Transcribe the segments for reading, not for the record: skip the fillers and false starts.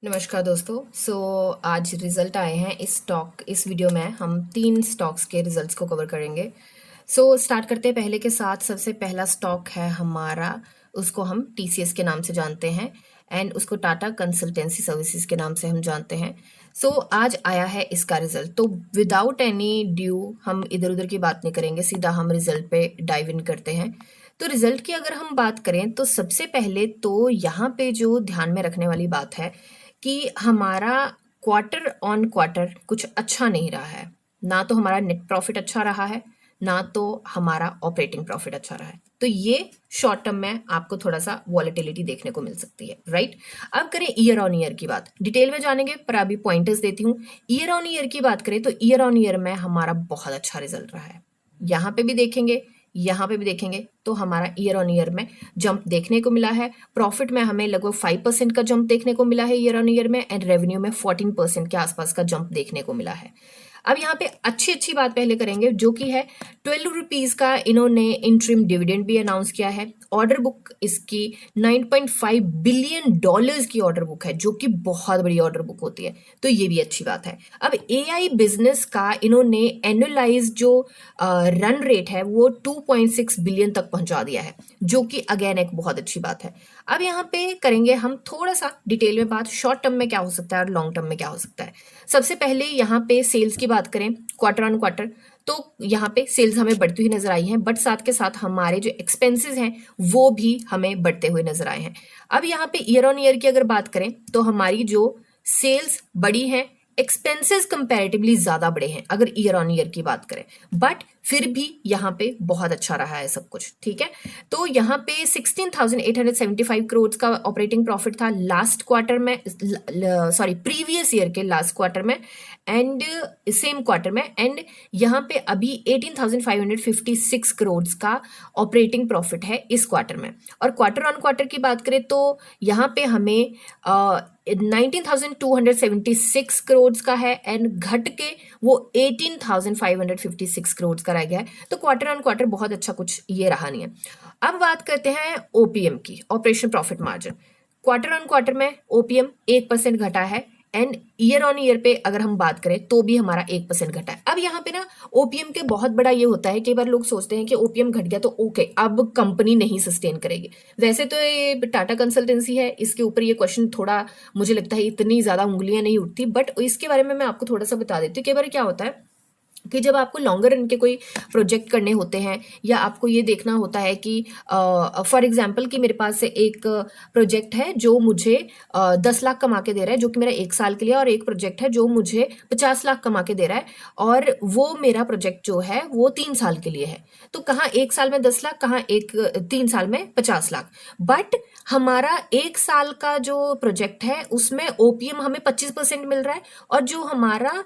नमस्कार दोस्तों। आज रिजल्ट आए हैं इस वीडियो में हम 3 स्टॉक्स के रिजल्ट्स को कवर करेंगे। स्टार्ट करते हैं पहले के साथ। सबसे पहला स्टॉक है हमारा, उसको हम टीसीएस के नाम से जानते हैं एंड उसको टाटा कंसल्टेंसी सर्विसेज के नाम से हम जानते हैं। आज आया है इसका रिजल्ट। तो विदाउट एनी ड्यू हम इधर उधर की बात नहीं करेंगे, सीधा हम रिजल्ट पे डाइव इन करते हैं। तो रिजल्ट की अगर हम बात करें तो सबसे पहले तो यहाँ पे जो ध्यान में रखने वाली बात है कि हमारा क्वार्टर ऑन क्वार्टर कुछ अच्छा नहीं रहा है। ना तो हमारा नेट प्रॉफिट अच्छा रहा है, ना तो हमारा ऑपरेटिंग प्रॉफिट अच्छा रहा है। तो ये शॉर्ट टर्म में आपको थोड़ा सा वॉलेटिलिटी देखने को मिल सकती है, राइट। अब करें ईयर ऑन ईयर की बात, डिटेल में जानेंगे पर अभी पॉइंटर्स देती हूँ। ईयर ऑन ईयर की बात करें तो ईयर ऑन ईयर में हमारा बहुत अच्छा रिजल्ट रहा है। यहाँ पे भी देखेंगे, यहाँ पे भी देखेंगे तो हमारा ईयर ऑन ईयर में जंप देखने को मिला है। प्रॉफिट में हमें लगभग 5% का जंप देखने को मिला है ईयर ऑन ईयर में, एंड रेवेन्यू में 14% के आसपास का जंप देखने को मिला है। अब यहाँ पे अच्छी अच्छी बात पहले करेंगे, जो कि है 12 रुपीज का इन्होंने इंटरिम डिविडेंड भी अनाउंस किया है। ऑर्डर बुक इसकी 9.5 बिलियन डॉलर्स की ऑर्डर बुक है, जो कि बहुत बड़ी ऑर्डर बुक होती है, तो ये भी अच्छी बात है। अब एआई बिजनेस का इन्होंने एनुअलाइज जो रन रेट है वो 2.6 बिलियन तक पहुंचा दिया है, जो कि अगेन एक बहुत अच्छी बात है। अब यहाँ पे करेंगे हम थोड़ा सा डिटेल में बात, शॉर्ट टर्म में क्या हो सकता है और लॉन्ग टर्म में क्या हो सकता है। सबसे पहले यहाँ पे सेल्स की बात करें क्वार्टर ऑन क्वार्टर, तो यहाँ पे सेल्स हमें बढ़ती हुई नजर आई है, बट साथ के साथ हमारे जो एक्सपेंसेस हैं वो भी हमें बढ़ते हुए नजर आए हैं। अब यहाँ पे ईयर ऑन ईयर की अगर बात करें तो हमारी जो सेल्स बढ़ी है, एक्सपेंसेस कंपैरेटिवली ज्यादा बढ़े हैं अगर ईयर ऑन ईयर की बात करें, बट फिर भी यहाँ पे बहुत अच्छा रहा है सब कुछ, ठीक है। तो यहाँ पे 16,875 करोड़ का ऑपरेटिंग प्रॉफिट था लास्ट क्वार्टर में, सॉरी प्रीवियस ईयर के लास्ट क्वार्टर में एंड सेम क्वार्टर में, एंड यहाँ पे अभी 18,556 करोड़ का ऑपरेटिंग प्रॉफिट है इस क्वार्टर में। और क्वार्टर ऑन क्वार्टर की बात करें तो यहाँ पे हमें 19,276 करोड़ का है एंड घट के वो 18,556 करोड़ का रह गया है। तो क्वार्टर ऑन क्वार्टर बहुत अच्छा कुछ ये रहा नहीं है। अब बात करते हैं ओपीएम की, operation profit margin. Quarter on quarter में ओपीएम 1% घटा है एंड ईयर ऑन ईयर पे अगर हम बात करें तो भी हमारा 1% घटा है। अब यहाँ पे ना ओपीएम के बहुत बड़ा ये होता है, कई बार लोग सोचते हैं कि ओपीएम घट गया तो ओके अब कंपनी नहीं सस्टेन करेगी। वैसे तो ये टाटा कंसल्टेंसी है, इसके ऊपर ये क्वेश्चन थोड़ा मुझे लगता है इतनी ज्यादा उंगलियां नहीं उठती, बट इसके बारे में मैं आपको थोड़ा सा बता देती हूँ। कई बार क्या होता है कि जब आपको लॉन्गर रन के कोई प्रोजेक्ट करने होते हैं या आपको ये देखना होता है कि फॉर एग्जांपल कि मेरे पास एक प्रोजेक्ट है जो मुझे 10 लाख कमा के दे रहा है, जो कि मेरा 1 साल के लिए, और एक प्रोजेक्ट है जो मुझे 50 लाख कमा के दे रहा है और वो मेरा प्रोजेक्ट जो है वो 3 साल के लिए है। तो कहाँ 1 साल में 10 लाख, कहाँ 3 साल में 50 लाख, बट हमारा 1 साल का जो प्रोजेक्ट है उसमें ओपीएम हमें 25% मिल रहा है, और जो हमारा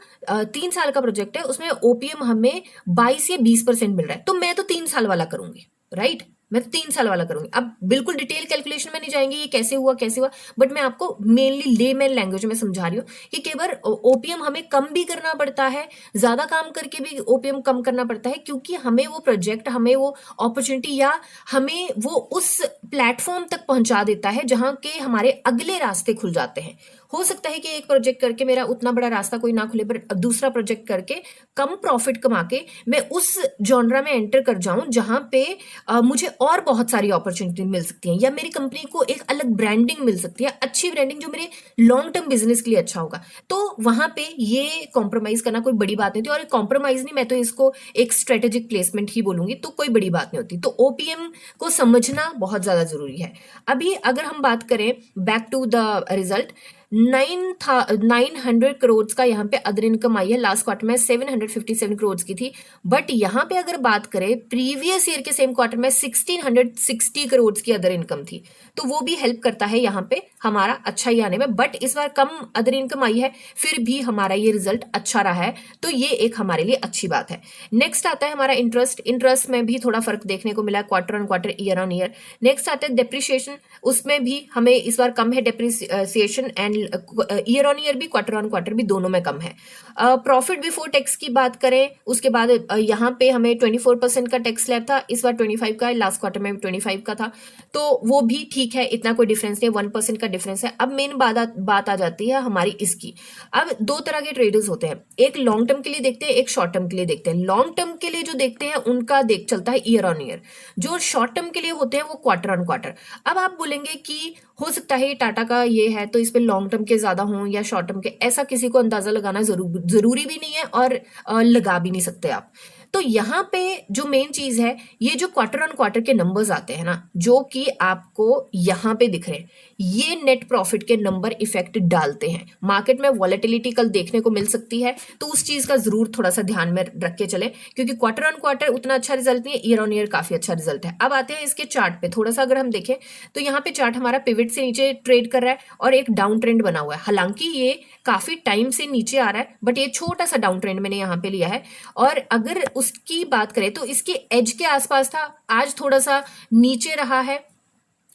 3 साल का प्रोजेक्ट है उसमें ओपीएम हमें 22 या 20% मिल रहा है। तो मैं तो 3 साल वाला करूंगी, राइट, मैं तो 3 साल वाला करूंगी। अब बिल्कुल डिटेल कैलकुलेशन में नहीं जाएंगे ये कैसे हुआ कैसे हुआ, बट मैं आपको मेनली लेमैन लैंग्वेज में समझा रही हूँ कि कई बार ओपीएम हमें कम भी करना पड़ता है, ज्यादा काम करके भी ओपीएम कम करना पड़ता है, क्योंकि हमें वो प्रोजेक्ट, हमें वो अपॉर्चुनिटी या हमें वो उस प्लेटफॉर्म तक पहुंचा देता है जहां के हमारे अगले रास्ते खुल जाते हैं। हो सकता है कि एक प्रोजेक्ट करके मेरा उतना बड़ा रास्ता कोई ना खुले, पर दूसरा प्रोजेक्ट करके कम प्रॉफिट कमा के मैं उस जॉनरा में एंटर कर जाऊं जहां पे मुझे और बहुत सारी अपॉर्चुनिटी मिल सकती है, या मेरी कंपनी को एक अलग ब्रांडिंग मिल सकती है, अच्छी ब्रांडिंग जो मेरे लॉन्ग टर्म बिजनेस के लिए अच्छा होगा। तो वहां पे ये कॉम्प्रोमाइज करना कोई बड़ी बात नहीं थी, और कॉम्प्रोमाइज नहीं, मैं तो इसको एक स्ट्रेटेजिक प्लेसमेंट ही बोलूंगी, तो कोई बड़ी बात नहीं होती। तो ओपीएम को समझना बहुत ज्यादा जरूरी है। अभी अगर हम बात करें back to the result, 900 crore का यहाँ पे अदर इनकम आई है। लास्ट क्वार्टर में 757 करोड़ की थी, बट यहाँ पे अगर बात करें प्रीवियस ईयर के सेम क्वार्टर में 1660 करोड़ की अदर इनकम थी, तो वो भी हेल्प करता है यहाँ पे हमारा अच्छा ही आने में। बट इस बार कम अदर इनकम आई है, फिर भी हमारा ये रिजल्ट अच्छा रहा है, तो ये एक हमारे लिए अच्छी बात है। नेक्स्ट आता है हमारा इंटरेस्ट। इंटरेस्ट में भी थोड़ा फर्क देखने को मिला quarter on quarter, year on year. Next आता है डेप्रिसिएशन, उसमें भी हमें इस बार कम है depreciation and year on year भी, क्वार्टर ऑन क्वार्टर भी, दोनों में कम है। प्रॉफिट बिफोर टैक्स की बात करें, उसके बाद यहाँ पे हमें 24% का टैक्स स्लैब था, इस बार 25 का है, लास्ट क्वार्टर में 25 का था, तो वो भी ठीक है, इतना कोई डिफरेंस नहीं है, 1% का डिफरेंस है। अब मेन बात आ जाती है हमारी इसकी। अब दो तरह के ट्रेडर्स होते हैं, एक लॉन्ग टर्म के लिए देखते हैं, एक शॉर्ट टर्म के लिए देखते हैं। लॉन्ग टर्म के लिए जो देखते हैं उनका देख चलता है ईयर ऑन ईयर, जो शॉर्ट टर्म के लिए होते हैं वो क्वार्टर ऑन क्वार्टर। अब आप बोलेंगे कि हो सकता है टाटा का ये है तो इस पे लॉन्ग टर्म के ज्यादा हों या शॉर्ट टर्म के, ऐसा किसी को अंदाजा लगाना जरूरी भी नहीं है और लगा भी नहीं सकते आप। तो यहाँ पे जो मेन चीज है, ये जो क्वार्टर ऑन क्वार्टर के नंबर्स आते हैं ना, जो कि आपको यहाँ पे दिख रहे हैं, ये नेट प्रॉफिट के नंबर इफेक्ट डालते हैं। मार्केट में वॉलेटिलिटी कल देखने को मिल सकती है, तो उस चीज का जरूर थोड़ा सा ध्यान में रख के चले, क्योंकि क्वार्टर ऑन क्वार्टर उतना अच्छा रिजल्ट नहीं है, ईयर ऑन ईयर काफी अच्छा रिजल्ट है। अब आते हैं इसके चार्ट पे, थोड़ा सा अगर हम देखें तो यहाँ पे चार्ट हमारा पिवट से नीचे ट्रेड कर रहा है और एक डाउन ट्रेंड बना हुआ है। हालांकि ये काफी टाइम से नीचे आ रहा है, बट ये छोटा सा डाउन ट्रेंड मैंने यहाँ पे लिया है। और अगर उसकी बात करें तो इसके एज के आसपास था, आज थोड़ा सा नीचे रहा है,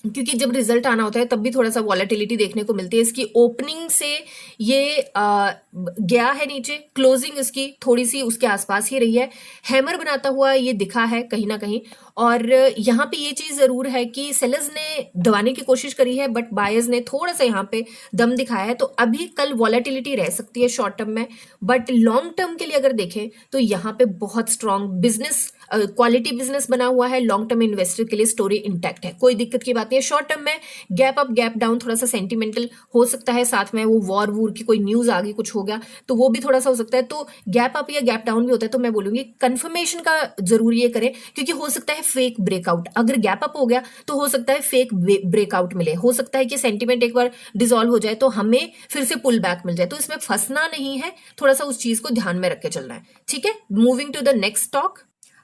क्योंकि जब रिजल्ट आना होता है तब भी थोड़ा सा वॉलेटिलिटी देखने को मिलती है। इसकी ओपनिंग से ये गया है नीचे, क्लोजिंग इसकी थोड़ी सी उसके आसपास ही रही है, हैमर बनाता हुआ ये दिखा है कहीं ना कहीं। और यहाँ पे ये चीज जरूर है कि सेलर्स ने दबाने की कोशिश करी है, बट बायर्स ने थोड़ा सा यहाँ पे दम दिखाया है। तो अभी कल वॉलेटिलिटी रह सकती है शॉर्ट टर्म में, बट लॉन्ग टर्म के लिए अगर देखें तो यहाँ पे बहुत स्ट्रॉन्ग बिजनेस, क्वालिटी बिजनेस बना हुआ है। लॉन्ग टर्म इन्वेस्टर के लिए स्टोरी इंटैक्ट है, कोई दिक्कत की बात नहीं है। शॉर्ट टर्म में गैप अप गैप डाउन थोड़ा सा सेंटिमेंटल हो सकता है, साथ में वो वॉर वूर की कोई न्यूज आ गई, कुछ हो गया तो वो भी थोड़ा सा हो सकता है। तो गैप अप या गैप डाउन भी होता है, तो मैं बोलूंगी कंफर्मेशन का जरूर ये करें, क्योंकि हो सकता है फेक ब्रेकआउट, अगर गैप अप हो गया तो हो सकता है फेक ब्रेकआउट मिले, हो सकता है कि सेंटिमेंट एक बार डिसॉल्व हो जाए तो हमें फिर से पुल बैक मिल जाए। तो इसमें फंसना नहीं है, थोड़ा सा उस चीज को ध्यान में रख के चलना है, ठीक है। Moving to the next stock,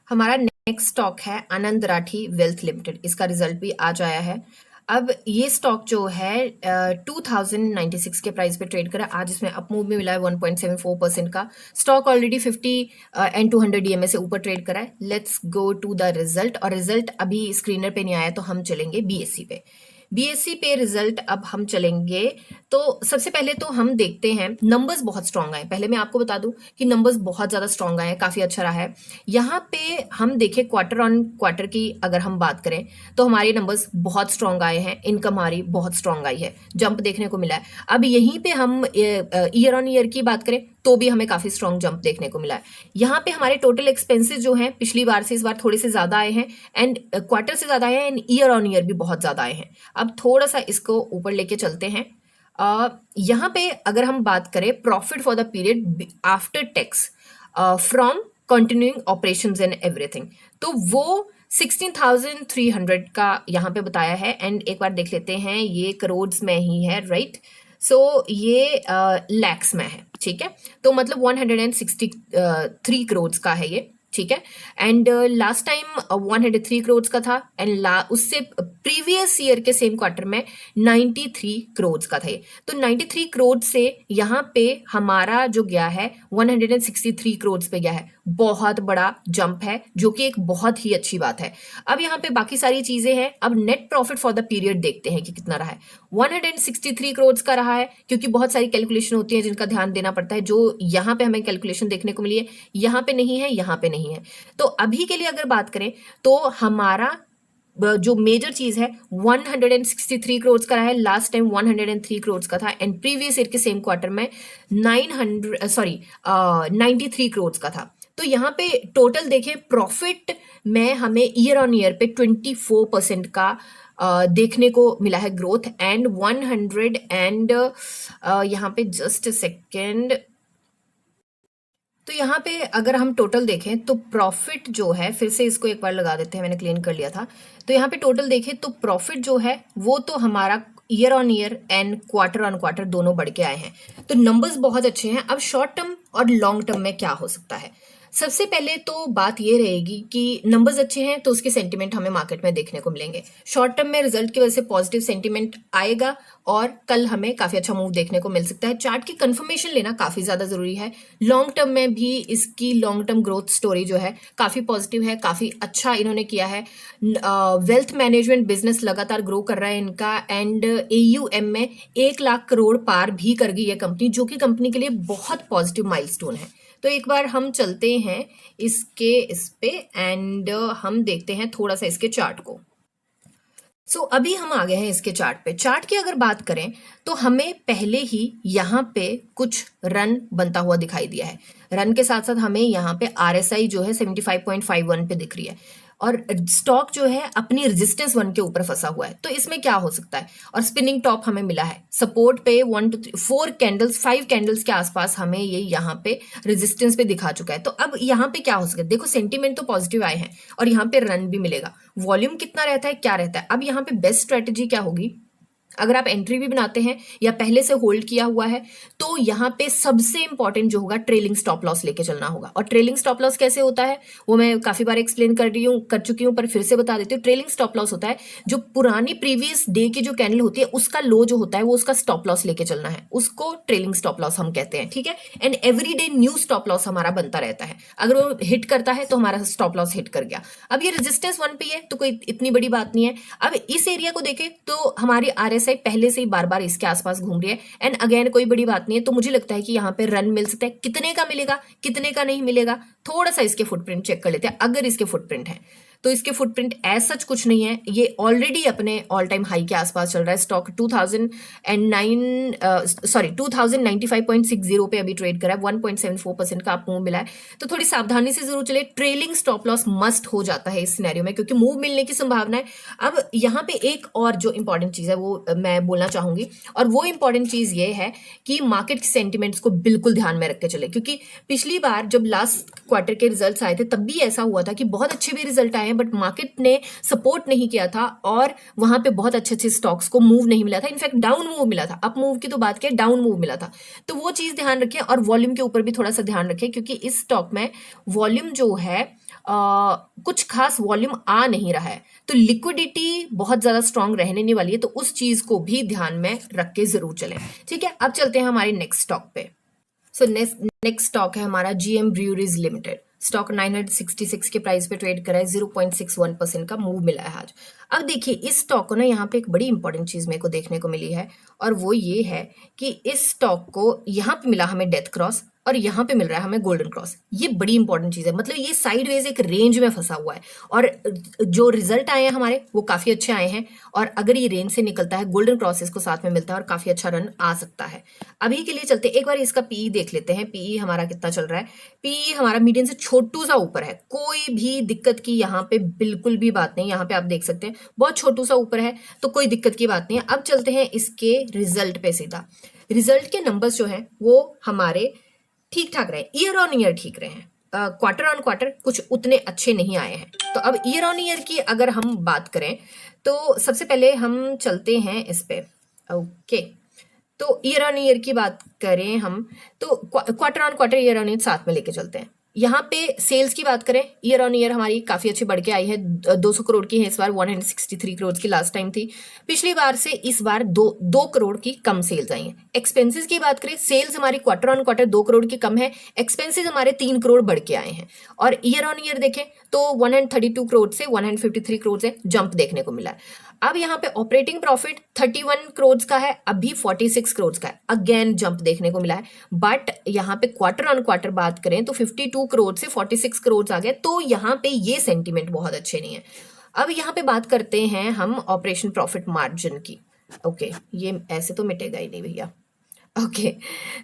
हमारा नेक्स्ट स्टॉक है आनंद राठी वेल्थ लिमिटेड। इसका रिजल्ट भी आज आया है। अब ये स्टॉक जो है 2096 के प्राइस पे ट्रेड करा, आज इसमें अप मूव में मिला है 1.74% का। स्टॉक ऑलरेडी 50 एंड 200 डीएमए से ऊपर ट्रेड करा है। Let's go to the result, और रिजल्ट अभी स्क्रीनर पे नहीं आया तो हम चलेंगे बीएससी पे। बीएससी पे रिजल्ट अब हम चलेंगे, तो सबसे पहले तो हम देखते हैं नंबर्स बहुत स्ट्रांग आए। पहले मैं आपको बता दूं कि नंबर्स बहुत ज्यादा स्ट्रांग आए हैं, काफी अच्छा रहा है। यहाँ पे हम देखें क्वार्टर ऑन क्वार्टर की अगर हम बात करें तो हमारे नंबर्स बहुत स्ट्रांग आए हैं, इनकम हमारी बहुत स्ट्रांग आई है, जंप देखने को मिला है। अब यहीं पे हम ईयर ऑन ईयर की बात करें तो भी हमें काफी स्ट्रांग जंप देखने को मिला है। यहाँ पे हमारे टोटल एक्सपेंसेस जो हैं पिछली बार से इस बार थोड़े से ज्यादा आए हैं, एंड क्वार्टर से ज्यादा आए हैं, एंड ईयर ऑन ईयर भी बहुत ज्यादा आए हैं। अब थोड़ा सा इसको ऊपर लेके चलते हैं। यहाँ पे अगर हम बात करें profit for the period after tax from continuing operations and everything, तो वो 16,300 का यहाँ पे बताया है। एंड एक बार देख लेते हैं, ये करोड्स में ही है, राइट। सो ये लैक्स में है, ठीक है। तो मतलब 163 करोड़ का है ये, ठीक है। एंड लास्ट टाइम 103 करोड़ का था, एंड उससे प्रीवियस ईयर के सेम क्वार्टर में 93 करोड़ का था ये। तो 93 करोड़ से यहाँ पे हमारा जो गया है 163 करोड़ पे गया है, बहुत बड़ा जंप है, जो कि एक बहुत ही अच्छी बात है। अब यहाँ पे बाकी सारी चीजें हैं। अब net profit for the period देखते हैं कि कितना रहा है। 163 करोड़ का रहा है, क्योंकि बहुत सारी कैलकुलेशन होती है जिनका ध्यान देना पड़ता है, जो यहाँ पे हमें कैलकुलेशन देखने को मिली है, यहाँ पे नहीं है, यहाँ पे नहीं है। तो अभी के लिए अगर बात करें तो हमारा जो मेजर चीज है 163 करोड़ का रहा है, लास्ट टाइम 103 करोड़ का था, एंड प्रीवियस ईयर के सेम क्वार्टर में 93 करोड़ का था। तो यहाँ पे टोटल देखें प्रॉफिट में हमें ईयर ऑन ईयर पे 24% का देखने को मिला है ग्रोथ, एंड 100 एंड यहाँ पे जस्ट सेकेंड, तो यहाँ पे अगर हम टोटल देखें तो प्रॉफिट जो है, फिर से इसको एक बार लगा देते हैं, मैंने क्लीन कर लिया था। तो यहाँ पे टोटल देखें तो प्रॉफिट जो है वो तो हमारा year on year and quarter on quarter दोनों बढ़ के आए हैं, तो नंबर्स बहुत अच्छे हैं। अब शॉर्ट टर्म और लॉन्ग टर्म में क्या हो सकता है, सबसे पहले तो बात ये रहेगी कि नंबर्स अच्छे हैं तो उसके सेंटिमेंट हमें मार्केट में देखने को मिलेंगे। शॉर्ट टर्म में रिजल्ट की वजह से पॉजिटिव सेंटिमेंट आएगा, और कल हमें काफ़ी अच्छा मूव देखने को मिल सकता है। चार्ट की कंफर्मेशन लेना काफ़ी ज़्यादा ज़रूरी है। लॉन्ग टर्म में भी इसकी लॉन्ग टर्म ग्रोथ स्टोरी जो है काफ़ी पॉजिटिव है, काफ़ी अच्छा इन्होंने किया है। वेल्थ मैनेजमेंट बिजनेस लगातार ग्रो कर रहा है इनका, एंड AUM में 1 लाख करोड़ पार भी कर गई है कंपनी, जो कि कंपनी के लिए बहुत पॉजिटिव माइलस्टोन है। तो एक बार हम चलते हैं इस पे एंड हम देखते हैं थोड़ा सा इसके चार्ट को। अभी हम आ गए हैं इसके चार्ट पे। चार्ट की अगर बात करें तो हमें पहले ही यहाँ पे कुछ रन बनता हुआ दिखाई दिया है। रन के साथ साथ हमें यहाँ पे RSI जो है 75.51 पे दिख रही है, और स्टॉक जो है अपनी रेजिस्टेंस 1 के ऊपर फंसा हुआ है। तो इसमें क्या हो सकता है, और स्पिनिंग टॉप हमें मिला है। सपोर्ट पे 1 2 3 4 कैंडल्स 5 कैंडल्स के आसपास हमें ये यहाँ पे रेजिस्टेंस पे दिखा चुका है। तो अब यहाँ पे क्या हो सकता है, देखो सेंटीमेंट तो पॉजिटिव आए हैं और यहाँ पे रन भी मिलेगा। वॉल्यूम कितना रहता है, क्या रहता है। अब यहाँ पे बेस्ट स्ट्रेटेजी क्या होगी, अगर आप एंट्री भी बनाते हैं या पहले से होल्ड किया हुआ है, तो यहाँ पे सबसे इंपॉर्टेंट जो होगा ट्रेलिंग स्टॉप लॉस लेके चलना होगा। और ट्रेलिंग स्टॉप लॉस कैसे होता है वो मैं काफी बार एक्सप्लेन कर चुकी हूँ, पर फिर से बता देती हूँ। ट्रेलिंग स्टॉप लॉस होता है जो पुरानी प्रीवियस डे की जो कैंडल होती है उसका लो जो होता है वो उसका स्टॉप लॉस लेके चलना है, उसको ट्रेलिंग स्टॉप लॉस हम कहते हैं, ठीक है। And every day new stop loss हमारा बनता रहता है। अगर वो हिट करता है तो हमारा स्टॉप लॉस हिट कर गया। अब ये रेजिस्टेंस 1 पे है तो कोई इतनी बड़ी बात नहीं है। अब इस एरिया को देखें तो हमारी RSI पहले से ही बार बार इसके आसपास घूम रही है, एंड अगेन कोई बड़ी बात नहीं है। तो मुझे लगता है कि यहाँ पे रन मिल सकता है। कितने का मिलेगा, कितने का नहीं मिलेगा, थोड़ा सा इसके फुटप्रिंट चेक कर लेते हैं। अगर इसके फुटप्रिंट है तो इसके फुटप्रिंट एज सच कुछ नहीं है, ये ऑलरेडी अपने ऑल टाइम हाई के आसपास चल रहा है। स्टॉक 2095.60 पे अभी ट्रेड करा है, 1.74% का आप मूव मिला है। तो थोड़ी सावधानी से जरूर चले। ट्रेलिंग स्टॉप लॉस मस्ट हो जाता है इस सिनेरियो में, क्योंकि मूव मिलने की संभावना है। अब यहाँ पे एक और जो इंपॉर्टेंट चीज है वो मैं बोलना चाहूंगी, और वो इंपॉर्टेंट चीज ये है कि मार्केट के सेंटिमेंट्स को बिल्कुल ध्यान में रख के चले। क्योंकि पिछली बार जब लास्ट क्वार्टर के रिजल्ट्स आए थे तब भी ऐसा हुआ था कि बहुत अच्छे भी रिजल्ट आए हैं, बट मार्केट ने सपोर्ट नहीं किया था और वहां पे बहुत अच्छे अच्छे स्टॉक्स को मूव नहीं मिला था। इनफैक्ट डाउन मूव मिला था। अप मूव की तो बात करें, डाउन मूव मिला था। तो वो चीज ध्यान रखें, और वॉल्यूम के ऊपर भी थोड़ा सा ध्यान रखें, क्योंकि इस स्टॉक में वॉल्यूम जो है कुछ खास वॉल्यूम आ नहीं रहा है। तो लिक्विडिटी बहुत ज्यादा स्ट्रांग रहने नहीं वाली है, तो उस चीज को भी ध्यान में रख के जरूर चलें, ठीक है। अब चलते हैं हमारे नेक्स्ट स्टॉक पे। नेक्स्ट स्टॉक है हमारा GM ब्रूअरीज लिमिटेड। स्टॉक 966 के प्राइस पे ट्रेड करा है, 0.61% का मूव मिला है आज। अब देखिए इस स्टॉक को ना, यहाँ पे एक बड़ी इंपॉर्टेंट चीज मेरे को देखने को मिली है, और वो ये है कि इस स्टॉक को यहाँ पे मिला हमें डेथ क्रॉस, और यहाँ पे मिल रहा है हमें गोल्डन क्रॉस। ये बड़ी इंपॉर्टेंट चीज है, मतलब ये साइडवेज एक रेंज में फंसा हुआ है, और जो रिजल्ट आए हैं हमारे वो काफी अच्छे आए हैं। और अगर ये रेंज से निकलता है, गोल्डन क्रॉस इसको साथ में मिलता है और काफी अच्छा रन आ सकता है। अभी के लिए चलते एक बार इसका PE देख लेते हैं। PE हमारा कितना चल रहा है। PE हमारा मीडियन से छोटू सा ऊपर है, कोई भी दिक्कत की यहाँ पे बिल्कुल भी बात नहीं। यहाँ पे आप देख सकते हैं बहुत छोटू सा ऊपर है, तो कोई दिक्कत की बात नहीं है। अब चलते हैं इसके रिजल्ट पे सीधा। रिजल्ट के नंबर्स जो हैं वो हमारे ठीक ठाक रहे, ईयर ऑन ईयर ठीक रहे हैं। क्वार्टर ऑन क्वार्टर कुछ उतने अच्छे नहीं आए हैं। तो अब ईयर ऑन ईयर की अगर हम बात करें तो सबसे पहले हम चलते हैं इस पे। ओके, तो ईयर ऑन ईयर की बात करें हम तो quarter on quarter year on year साथ में लेके चलते हैं। यहाँ पे सेल्स की बात करें, ईयर ऑन ईयर हमारी काफी अच्छी बढ़ के आई है। 200 करोड़ की है इस बार, 163 करोड़ की लास्ट टाइम थी। पिछली बार से इस बार 2 करोड़ की कम सेल्स आई हैं। एक्सपेंसेस की बात करें, सेल्स हमारी क्वार्टर ऑन क्वार्टर 2 करोड़ की कम है, एक्सपेंसेस हमारे 3 करोड़ बढ़ के आए हैं। और ईयर ऑन ईयर देखें तो 132 करोड़ से 153 करोड़ से जंप देखने को मिला है। अब यहाँ पे ऑपरेटिंग प्रॉफिट 31 करोड़ का है, अभी 46 करोड़ का है, अगेन जंप देखने को मिला है। बट यहाँ पे क्वार्टर ऑन क्वार्टर बात करें तो 52 करोड़ से 46 करोड़ आ गया। तो यहाँ पे ये सेंटीमेंट बहुत अच्छे नहीं है। अब यहाँ पे बात करते हैं हम ऑपरेशन प्रॉफिट मार्जिन की। ओके, ये ऐसे तो मिटेगा ही नहीं भैया। ओके,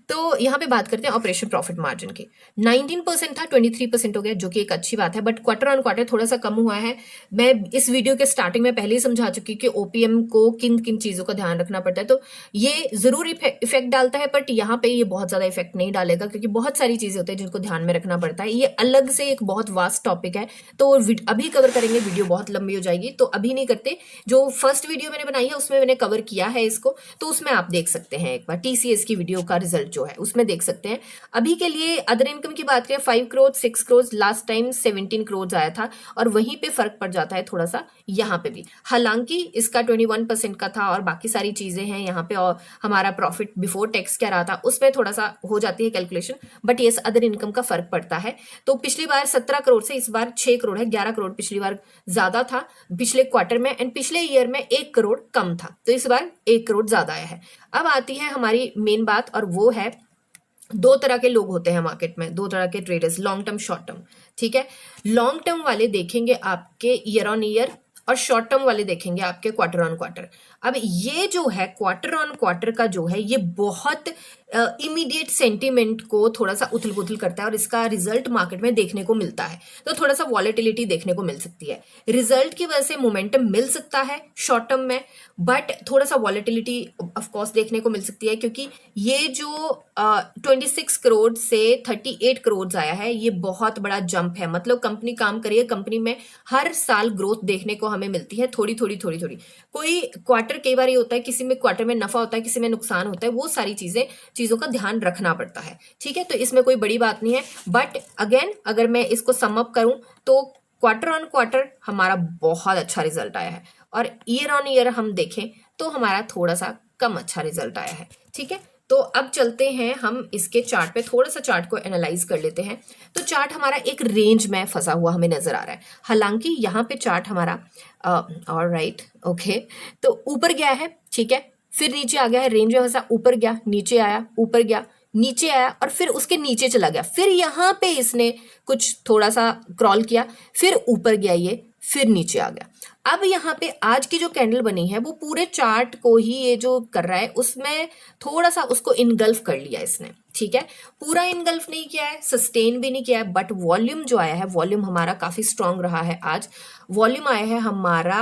तो यहाँ पे बात करते हैं ऑपरेशन प्रॉफिट मार्जिन की। 19% था, 23% हो गया, जो कि एक अच्छी बात है। बट क्वार्टर ऑन क्वार्टर थोड़ा सा कम हुआ है। मैं इस वीडियो के स्टार्टिंग में पहले ही समझा चुकी कि OPM को किन किन चीजों का ध्यान रखना पड़ता है। तो ये जरूर इफेक्ट डालता है, बट यहाँ पे ये बहुत ज्यादा इफेक्ट नहीं डालेगा, क्योंकि बहुत सारी चीजें होती है जिनको ध्यान में रखना पड़ता है। ये अलग से एक बहुत वास्ट टॉपिक है, तो अभी कवर करेंगे, वीडियो बहुत लंबी हो जाएगी, तो अभी नहीं करते। जो फर्स्ट वीडियो मैंने बनाई है उसमें मैंने कवर किया है इसको, तो उसमें आप देख सकते हैं एक बार TCS इसकी वीडियो का रिजल्ट जो है उसमें देख सकते हैं। अभी के लिए अदर इनकम की बात करें 5 करोड़ 6 करोड़, लास्ट टाइम 17 करोड़ आया था और वहीं पे फर्क पड़ जाता है थोड़ा सा यहाँ पे भी। हालांकि इसका 21% का था और बाकी सारी चीजें हैं यहाँ पे, और हमारा प्रॉफिट बिफोर टैक्स क्या रहा था उसमें थोड़ा सा हो जाती है कैलकुलेशन, बट ये अदर इनकम का फर्क पड़ता है। तो पिछली बार 17 करोड़ से इस बार 6 करोड़ है, 11 करोड़ पिछली बार ज्यादा था पिछले क्वार्टर में, एंड पिछले ईयर में 1 करोड़ कम था, तो इस बार 1 करोड़ ज्यादा आया है। अब आती है हमारी मेन बात, और वो है दो तरह के लोग होते हैं मार्केट में, दो तरह के traders, long term short term. ठीक है, लॉन्ग टर्म वाले देखेंगे आपके ईयर ऑन ईयर और शॉर्ट टर्म वाले देखेंगे आपके क्वार्टर ऑन क्वार्टर। अब ये जो है क्वार्टर ऑन क्वार्टर का जो है ये बहुत इमीडिएट सेंटीमेंट को थोड़ा सा उथल पुथल करता है और इसका रिजल्ट मार्केट में देखने को मिलता है, तो थोड़ा सा वॉलेटिलिटी देखने को मिल सकती है। रिजल्ट की वजह से मोमेंटम मिल सकता है शॉर्ट टर्म में, बट थोड़ा सा वॉलेटिलिटी ऑफकोर्स देखने को मिल सकती है, क्योंकि ये जो 26 करोड़ से 38 करोड़ आया है ये बहुत बड़ा जंप है। मतलब कंपनी काम करी है, कंपनी में हर साल ग्रोथ देखने को हमें मिलती है, थोड़ी थोड़ी थोड़ी थोड़ी। कोई क्वार्टर कई बार ये होता है, किसी में क्वार्टर में नफा होता है, किसी में नुकसान होता है, वो सारी चीजों का ध्यान रखना पड़ता है। ठीक है, तो इसमें कोई बड़ी बात नहीं है, बट अगेन अगर मैं इसको सम अप करूं तो क्वार्टर ऑन क्वार्टर हमारा बहुत अच्छा रिजल्ट आया है, और ईयर ऑन ईयर हम देखें तो हमारा थोड़ा सा कम अच्छा रिजल्ट आया है। ठीक है, तो अब चलते हैं हम इसके चार्ट पे, थोड़ा सा चार्ट को एनालाइज कर लेते हैं। तो चार्ट हमारा एक रेंज में फंसा हुआ हमें नजर आ रहा है, हालांकि यहाँ पे चार्ट हमारा ऑलराइट ओके, तो ऊपर गया है, ठीक है, फिर नीचे आ गया है, रेंज में फंसा, ऊपर गया, नीचे आया, ऊपर गया, नीचे आया, और फिर उसके नीचे चला गया, फिर यहाँ पे इसने कुछ थोड़ा सा क्रॉल किया, फिर ऊपर गया ये, फिर नीचे आ गया। अब यहाँ पे आज की जो कैंडल बनी है वो पूरे चार्ट को ही ये जो कर रहा है उसमें थोड़ा सा उसको इनगल्फ कर लिया इसने। ठीक है, पूरा इनगल्फ नहीं किया है, सस्टेन भी नहीं किया है, बट वॉल्यूम जो आया है, वॉल्यूम हमारा काफी स्ट्रांग रहा है आज। वॉल्यूम आया है हमारा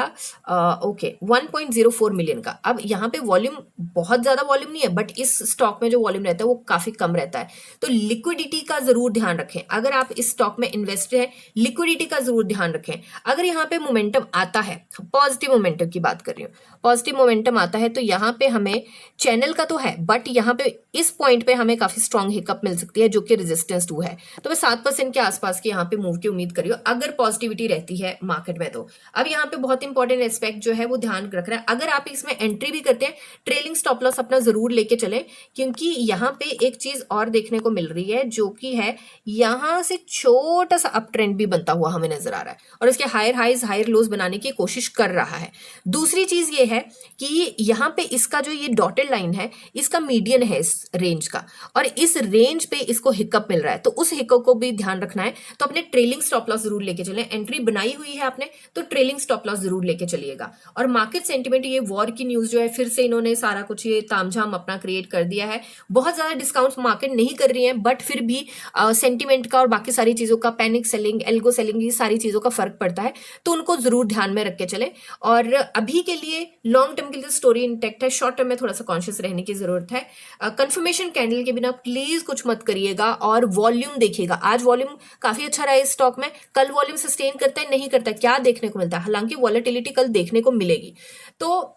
1.04 मिलियन का। अब यहाँ पे वॉल्यूम बहुत ज्यादा वॉल्यूम नहीं है, बट इस स्टॉक में जो वॉल्यूम रहता है वो काफी कम रहता है, तो लिक्विडिटी का जरूर ध्यान रखें। अगर आप इस स्टॉक में इन्वेस्टेड हैं, लिक्विडिटी का जरूर ध्यान रखें। अगर यहाँ पे मोमेंटम आता है, पॉजिटिव मोमेंटम की बात कर रही हूँ, पॉजिटिव मोमेंटम आता है तो यहाँ पे हमें चैनल का तो है, बट यहाँ पे इस पॉइंट पे हमें काफी स्ट्रॉन्ग हिकअप मिल सकती है जो कि रेजिस्टेंस 2 है, तो मैं 7% के आसपास की यहाँ पे मूव की उम्मीद कर रही हूँ अगर पॉजिटिविटी रहती है मार्केट में। तो अब यहाँ पे बहुत इंपॉर्टेंट एस्पेक्ट जो है वो ध्यान रख रहा है, अगर आप इसमें एंट्री भी करते हैं ट्रेलिंग स्टॉप लॉस अपना जरूर लेके चलें, क्योंकि यहाँ पे एक चीज और देखने को मिल रही है जो कि है यहाँ से छोटा सा अप ट्रेंड भी बनता हुआ हमें नजर आ रहा है, और इसके हायर हाइज हायर लोज बनाने की कोशिश कर रहा है। दूसरी चीज ये है कि यहाँ पे इसका जो ये डॉटेड लाइन है इसका मीडियन है इस रेंज का, और इस रेंज पे इसको हिकअप मिल रहा है, तो उस हिकअप को भी ध्यान रखना है। तो अपने ट्रेलिंग स्टॉप लॉस जरूर लेके चलें, एंट्री बनाई हुई है आपने तो ट्रेलिंग स्टॉप लॉस जरूर लेके चलिएगा। और मार्केट सेंटिमेंट, ये वॉर की न्यूज जो है फिर से इन्होंने सारा कुछ ये तामझाम अपना क्रिएट कर दिया है, बहुत ज्यादा डिस्काउंट मार्केट नहीं कर रही है, बट फिर भी सेंटिमेंट का और बाकी सारी चीजों का, पैनिक सेलिंग, एल्गो सेलिंग, ये सारी चीजों का फर्क पड़ता है, तो उनको जरूर ध्यान में रख के चले। और अभी के लिए लॉन्ग टर्म के लिए स्टोरी इंटैक्ट है, शॉर्ट टर्म में थोड़ा सा कॉन्शियस रहने की जरूरत है। कंफर्मेशन कैंडल के बिना प्लीज कुछ मत करिएगा, और वॉल्यूम देखिएगा। आज वॉल्यूम काफी अच्छा रहा है इस स्टॉक में, कल वॉल्यूम सस्टेन करता है नहीं करता, क्या देखने को मिलता है, हालांकि वॉलेटिलिटी कल देखने को मिलेगी। तो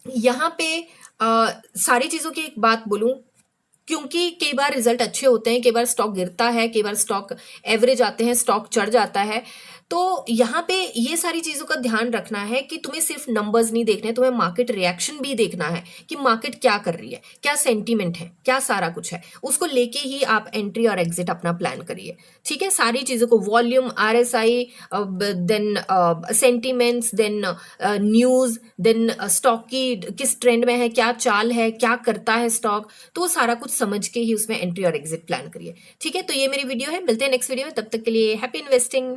यहाँ पे सारी चीजों की एक बात बोलूं, क्योंकि कई बार रिजल्ट अच्छे होते हैं, कई बार स्टॉक गिरता है, कई बार स्टॉक एवरेज आते हैं, स्टॉक चढ़ जाता है, तो यहाँ पे ये सारी चीजों का ध्यान रखना है कि तुम्हें सिर्फ नंबर्स नहीं देखने, तुम्हें मार्केट रिएक्शन भी देखना है कि मार्केट क्या कर रही है, क्या सेंटीमेंट है, क्या सारा कुछ है, उसको लेके ही आप एंट्री और एग्जिट अपना प्लान करिए। ठीक है, सारी चीजों को, volume, RSI, then sentiments, then news, then stock की किस ट्रेंड में है, क्या चाल है, क्या करता है स्टॉक, तो वो सारा कुछ समझ के ही उसमें एंट्री और एग्जिट प्लान करिए। ठीक है, तो ये मेरी वीडियो है, मिलते हैं नेक्स्ट वीडियो में, तब तक के लिए हैप्पी इन्वेस्टिंग।